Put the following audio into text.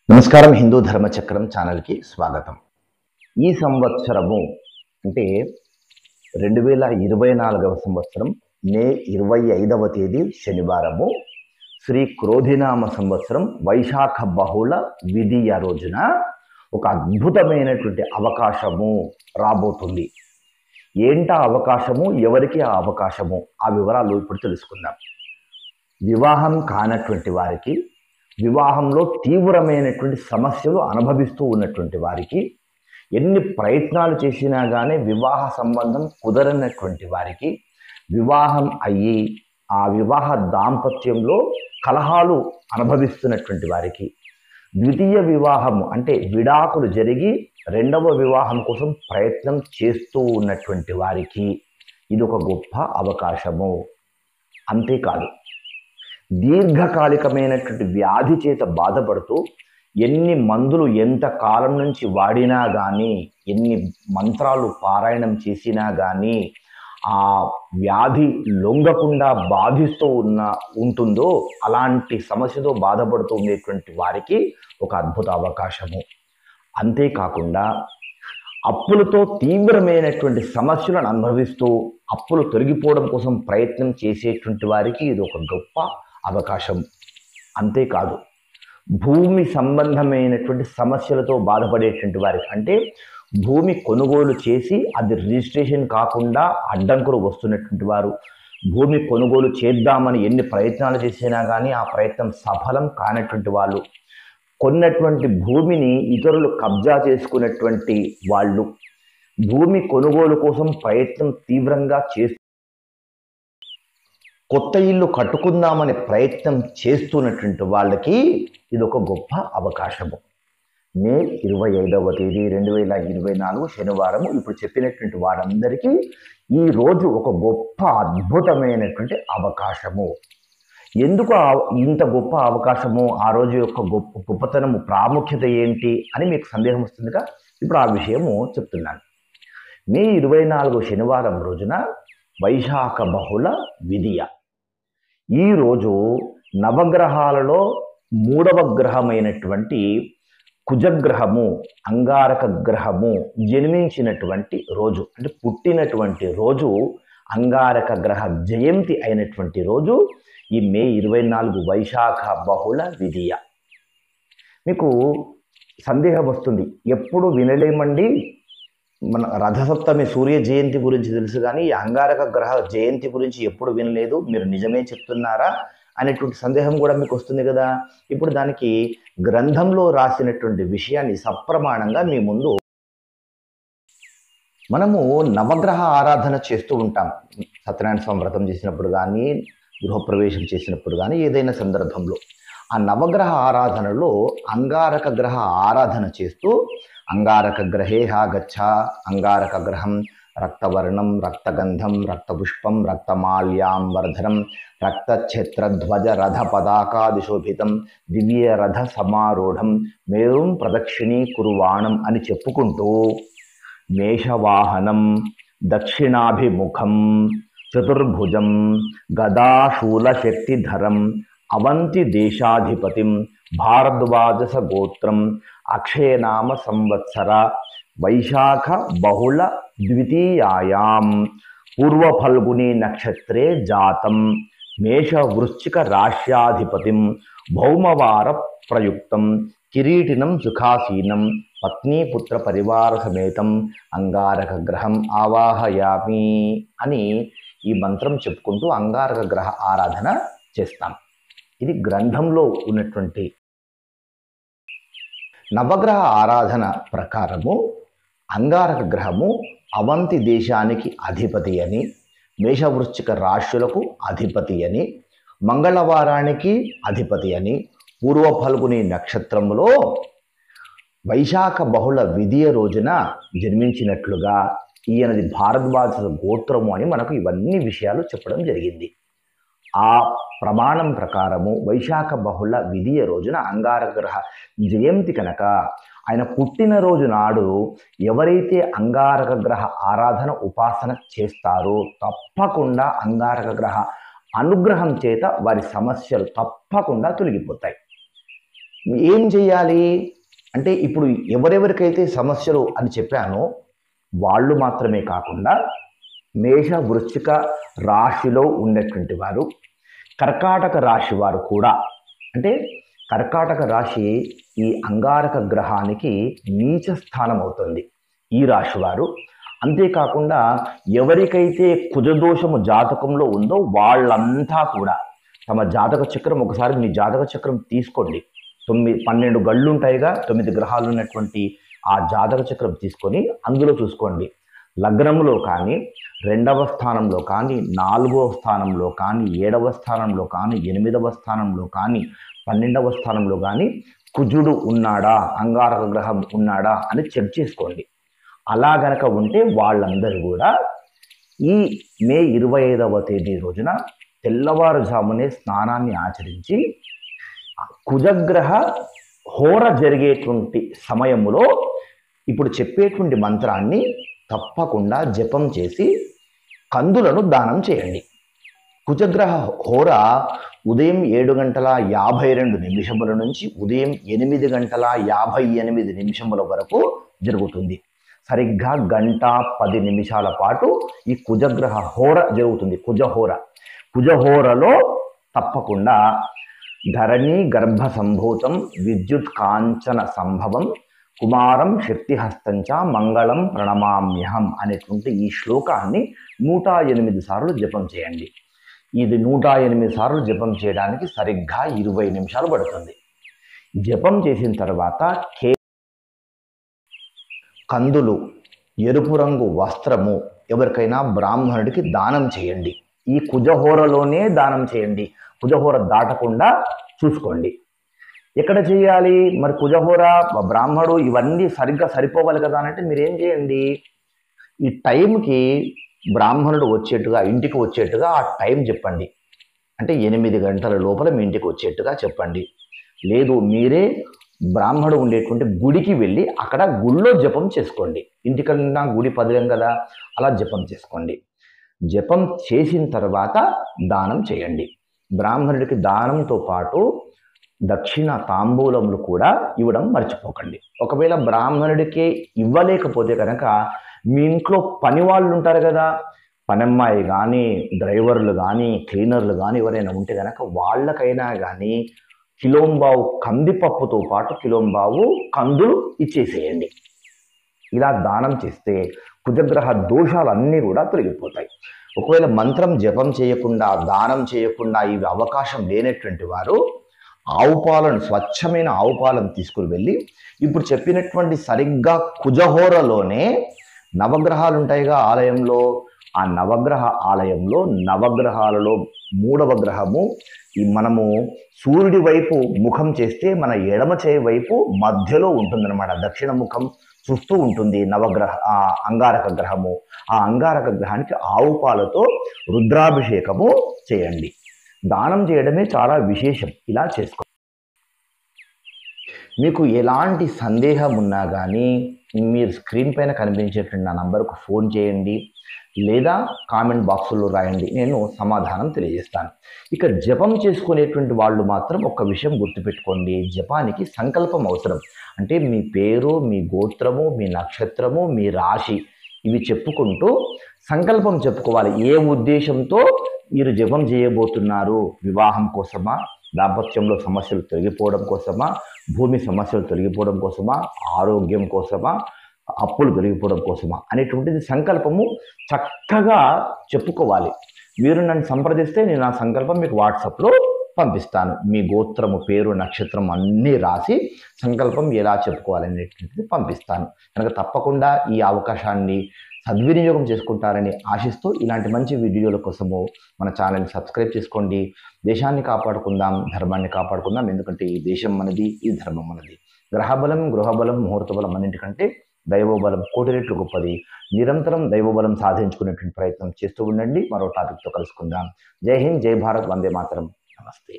నమస్కారం. హిందూ ధర్మచక్రం ఛానల్కి స్వాగతం. ఈ సంవత్సరము అంటే 2024వ సంవత్సరం మే 25వ తేదీ శనివారము శ్రీ క్రోధినామ సంవత్సరం వైశాఖ బహుళ విధియ రోజున ఒక అద్భుతమైనటువంటి అవకాశము రాబోతుంది. ఏంటా అవకాశము, ఎవరికి ఆ అవకాశము, ఆ వివరాలు ఇప్పుడు తెలుసుకుందాం. వివాహం కానటువంటి వారికి, వివాహంలో తీవ్రమైనటువంటి సమస్యలు అనుభవిస్తూ ఉన్నటువంటి వారికి, ఎన్ని ప్రయత్నాలు చేసినా కానీ వివాహ సంబంధం కుదరనటువంటి వారికి, వివాహం అయ్యి ఆ వివాహ దాంపత్యంలో కలహాలు అనుభవిస్తున్నటువంటి వారికి, ద్వితీయ వివాహము అంటే విడాకులు జరిగి రెండవ వివాహం కోసం ప్రయత్నం చేస్తూ ఉన్నటువంటి వారికి ఇది ఒక గొప్ప అవకాశము. అంతేకాదు, దీర్ఘకాలికమైనటువంటి వ్యాధి చేత బాధపడుతూ ఎన్ని మందులు ఎంత కాలం నుంచి వాడినా కానీ, ఎన్ని మంత్రాలు పారాయణం చేసినా కానీ ఆ వ్యాధి లొంగకుండా బాధిస్తూ ఉంటుందో అలాంటి సమస్యతో బాధపడుతూ ఉండేటువంటి వారికి ఒక అద్భుత అవకాశము. అంతేకాకుండా అప్పులతో తీవ్రమైనటువంటి సమస్యలను అనుభవిస్తూ అప్పులు తొలగిపోవడం కోసం ప్రయత్నం చేసేటువంటి వారికి ఇది ఒక గొప్ప అవకాశం. అంతేకాదు, భూమి సంబంధమైనటువంటి సమస్యలతో బాధపడేటువంటి వారికి, అంటే భూమి కొనుగోలు చేసి అది రిజిస్ట్రేషన్ కాకుండా అడ్డంకులు వస్తున్నటువంటి వారు, భూమి కొనుగోలు చేద్దామని ఎన్ని ప్రయత్నాలు చేసినా కానీ ఆ ప్రయత్నం సఫలం కానటువంటి వాళ్ళు, కొన్నటువంటి భూమిని ఇతరులు కబ్జా చేసుకున్నటువంటి వాళ్ళు, భూమి కొనుగోలు కోసం ప్రయత్నం తీవ్రంగా చేస్తూ కొత్త ఇల్లు కట్టుకుందామనే ప్రయత్నం చేస్తున్నటువంటి వాళ్ళకి ఇది ఒక గొప్ప అవకాశము. మే 25వ తేదీ 2024 శనివారము ఇప్పుడు చెప్పినటువంటి వారందరికీ ఈ రోజు ఒక గొప్ప అద్భుతమైనటువంటి అవకాశము. ఎందుకు ఇంత గొప్ప అవకాశము, ఆ రోజు యొక్క గొప్పతనము, ప్రాముఖ్యత ఏంటి అని మీకు సందేహం వస్తుందిగా. ఇప్పుడు ఆ విషయము చెప్తున్నాను. మే 24 శనివారం రోజున వైశాఖ బహుళ విధియ. ఈరోజు నవగ్రహాలలో 3వ గ్రహమైనటువంటి కుజగ్రహము, అంగారక గ్రహము జన్మించినటువంటి రోజు, అంటే పుట్టినటువంటి రోజు, అంగారక గ్రహ జయంతి అయినటువంటి రోజు ఈ మే 24 వైశాఖ బహుళ విధియ. మీకు సందేహం వస్తుంది, ఎప్పుడు వినలేమండి, మన రథసప్తమి సూర్య జయంతి గురించి తెలుసు కానీ ఈ అంగారక గ్రహ జయంతి గురించి ఎప్పుడు వినలేదు, మీరు నిజమే చెప్తున్నారా అనేటువంటి సందేహం కూడా మీకు వస్తుంది కదా. ఇప్పుడు దానికి గ్రంథంలో రాసినటువంటి విషయాన్ని సప్రమాణంగా మీ ముందు మనము నవగ్రహ ఆరాధన చేస్తూ ఉంటాం. సత్యనారాయణ స్వామి వ్రతం చేసినప్పుడు కానీ, గృహప్రవేశం చేసినప్పుడు కానీ, ఏదైనా సందర్భంలో ఆ నవగ్రహ ఆరాధనలో అంగారక గ్రహ ఆరాధన చేస్తూ అంగారక గ్రహే గచ్చ, అంగారక గ్రహం రక్తవర్ణం రక్తగంధం రక్తపుష్పం రక్తమాల్యాంబర్ధనం రక్తఛత్రధ్వజ రథ పదాకాదిశోభితం దివ్య రథ సమారూఢం మేరుం ప్రదక్షిణీ కురువాణం అని చెప్పుకుంటూ మేషవాహనం దక్షిణాభిముఖం చతుర్భుజం గదాశూల శక్తిధరం అవంతి దేశాధిపతిం భారద్వాజస గోత్రం అక్షయనామ సంవత్సర వైశాఖ బహుళ ద్వితీయాయాం పూర్వఫల్గుని నక్షత్రే జాతం మేష వృశ్చిక రాశ్యాధిపతిం భౌమవార ప్రయుక్తం కిరీటినం సుఖాసీనం పత్నీపుత్ర పరివార సమేతం అంగారక గ్రహం ఆవాహయామి అని ఈ మంత్రం చెప్పుకుంటూ అంగారక గ్రహ ఆరాధన చేస్తాం. ఇది గ్రంథంలో ఉన్నటువంటి నవగ్రహ ఆరాధన ప్రకారము అంగారక గ్రహము అవంతి దేశానికి అధిపతి అని, మేషవృశ్చిక రాశులకు అధిపతి అని, మంగళవారానికి అధిపతి అని, పూర్వ ఫల్గుని నక్షత్రములో వైశాఖ బహుళ విధియ రోజున జన్మించినట్లుగా ఈయనది భారద్వాజ గోత్రము అని మనకు ఇవన్నీ విషయాలు చెప్పడం జరిగింది. ఆ ప్రమాణం ప్రకారము వైశాఖ బహుళ విధియ రోజున అంగారక గ్రహ జయంతి కనుక ఆయన పుట్టినరోజు నాడు ఎవరైతే అంగారక గ్రహ ఆరాధన ఉపాసన చేస్తారో తప్పకుండా అంగారక గ్రహ అనుగ్రహం చేత వారి సమస్యలు తప్పకుండా తొలగిపోతాయి. ఏం చేయాలి అంటే ఇప్పుడు ఎవరెవరికైతే సమస్యలు అని చెప్పానో వాళ్ళు మాత్రమే కాకుండా మేష వృశ్చిక రాశిలో ఉన్నటువంటి వారు, కర్కాటక రాశి వారు కూడా, అంటే కర్కాటక రాశి ఈ అంగారక గ్రహానికి నీచ స్థానం అవుతుంది ఈ రాశి వారు. అంతేకాకుండా ఎవరికైతే కుజదోషము జాతకంలో ఉందో వాళ్ళంతా కూడా తమ జాతక చక్రం, ఒకసారి మీ జాతక చక్రం తీసుకోండి, 12 గళ్ళు ఉంటాయిగా, 9 గ్రహాలు ఉన్నటువంటి ఆ జాతక చక్రం తీసుకొని అందులో చూసుకోండి. లగ్నంలో కానీ, 2వ స్థానంలో కానీ, 4వ స్థానంలో కానీ, 7వ స్థానంలో కానీ, 8వ స్థానంలో కానీ, 12వ స్థానంలో కానీ కుజుడు ఉన్నాడా, అంగారక గ్రహం ఉన్నాడా అని చెక్ చేసుకోండి. అలా గనక ఉంటే వాళ్ళందరూ కూడా ఈ మే 25వ తేదీ రోజున తెల్లవారుజామునే స్నానాన్ని ఆచరించి కుజగ్రహ హోర జరిగేటువంటి సమయములో ఇప్పుడు చెప్పేటువంటి మంత్రాన్ని తప్పకుండా జపం చేసి కందులను దానం చేయండి. కుజగ్రహ హోర ఉదయం 7:52 నుంచి ఉదయం 8:58 వరకు జరుగుతుంది. సరిగ్గా 1:10 పాటు ఈ కుజగ్రహ హోర జరుగుతుంది. కుజహోరలో తప్పకుండా ధరణి గర్భ సంభూతం విద్యుత్ కాంచన సంభవం కుమారం శక్తిహస్తంచ మంగళం ప్రణమామ్యహం అనేటువంటి ఈ శ్లోకాన్ని 108 సార్లు జపం చేయండి. ఇది 108 సార్లు జపం చేయడానికి సరిగ్గా 20 నిమిషాలు పడుతుంది. జపం చేసిన తర్వాత కందులు, ఎరుపు రంగు వస్త్రము ఎవరికైనా బ్రాహ్మణుడికి దానం చేయండి. ఈ కుజహోరలోనే దానం చేయండి, కుజహోర దాటకుండా చూసుకోండి. ఎక్కడ చేయాలి మరి? కుజహోర, బ్రాహ్మడు ఇవన్నీ సరిగ్గా సరిపోవాలి కదా అంటే మీరేం చేయండి, ఈ టైంకి బ్రాహ్మణుడు వచ్చేట్టుగా, ఇంటికి వచ్చేట్టుగా ఆ టైం చెప్పండి. అంటే 8 గంటల లోపల మీ ఇంటికి వచ్చేట్టుగా చెప్పండి. లేదు మీరే బ్రాహ్మడు ఉండేటువంటి గుడికి వెళ్ళి అక్కడ గుళ్ళో జపం చేసుకోండి. ఇంటికన్నా గుడి పదిలం కదా, అలా జపం చేసుకోండి. జపం చేసిన తర్వాత దానం చేయండి. బ్రాహ్మణుడికి దానంతో పాటు దక్షిణ తాంబూలములు కూడా ఇవ్వడం మర్చిపోకండి. ఒకవేళ బ్రాహ్మణుడికి ఇవ్వలేకపోతే కనుక మీ ఇంట్లో పని వాళ్ళు ఉంటారు కదా, పనమ్మాయి కానీ, డ్రైవర్లు కానీ, క్లీనర్లు కానీ ఎవరైనా ఉంటే కనుక వాళ్ళకైనా కానీ కిలోంబావు కందిపప్పుతో పాటు కిలోంబావు కందులు ఇచ్చేసేయండి. ఇలా దానం చేస్తే కుజగ్రహ దోషాలన్నీ కూడా తొలగిపోతాయి. ఒకవేళ మంత్రం జపం చేయకుండా, దానం చేయకుండా ఇవి అవకాశం లేనటువంటి వారు ఆవు పాలను, స్వచ్ఛమైన ఆవు పాలను తీసుకుని వెళ్ళి ఇప్పుడు చెప్పినటువంటి సరిగ్గా కుజహోరలోనే నవగ్రహాలు ఉంటాయిగా ఆలయంలో, ఆ నవగ్రహ ఆలయంలో నవగ్రహాలలో 3వ గ్రహము మనము సూర్యుడి వైపు ముఖం చేస్తే మన ఎడమ చేయి వైపు మధ్యలో ఉంటుందన్నమాట, దక్షిణ ముఖం చూస్తూ ఉంటుంది అంగారక గ్రహము. ఆ అంగారక గ్రహానికి ఆవు పాలతో రుద్రాభిషేకము చేయండి. దానం చేయడమే చాలా విశేషం. ఇలా చేసుకో. మీకు ఎలాంటి సందేహం ఉన్నా కానీ మీరు స్క్రీన్ పైన కనిపించేటువంటి నా నంబర్కు ఫోన్ చేయండి, లేదా కామెంట్ బాక్సుల్లో రాయండి, నేను సమాధానం తెలియజేస్తాను. ఇక జపం చేసుకునేటువంటి వాళ్ళు మాత్రం ఒక విషయం గుర్తుపెట్టుకోండి, జపానికి సంకల్పం అవసరం. అంటే మీ పేరు, మీ గోత్రము, మీ నక్షత్రము, మీ రాశి ఇవి చెప్పుకుంటూ సంకల్పం చెప్పుకోవాలి. ఏ ఉద్దేశంతో మీరు జపం చేయబోతున్నారు? వివాహం కోసమా, దాంపత్యంలో సమస్యలు తొలగిపోవడం కోసమా, భూమి సమస్యలు తొలగిపోవడం కోసమా, ఆరోగ్యం కోసమా, అప్పులు తొలగిపోవడం కోసమా అనేటువంటిది సంకల్పము చక్కగా చెప్పుకోవాలి. మీరు నన్ను సంప్రదిస్తే నేను ఆ సంకల్పం మీకు వాట్సాప్లో పంపిస్తాను. మీ గోత్రము, పేరు, నక్షత్రం అన్నీ రాసి సంకల్పం ఎలా చెప్పుకోవాలనేటువంటిది పంపిస్తాను. కనుక తప్పకుండా ఈ అవకాశాన్ని సద్వినియోగం చేసుకుంటారని ఆశిస్తూ ఇలాంటి మంచి వీడియోల కోసము మన ఛానల్ని సబ్స్క్రైబ్ చేసుకోండి. దేశాన్ని కాపాడుకుందాం, ధర్మాన్ని కాపాడుకుందాం. ఎందుకంటే ఈ దేశం మనది, ఈ ధర్మం మనది. గ్రహబలం, గృహబలం, ముహూర్తబలం అన్నింటికంటే దైవబలం కోటి రెట్లు గొప్పది. నిరంతరం దైవబలం సాధించుకునేటువంటి ప్రయత్నం చేస్తూ ఉండండి. మరో టాపిక్తో కలుసుకుందాం. జై హింద్, జై భారత్, వందే మాతరం. నమస్తే.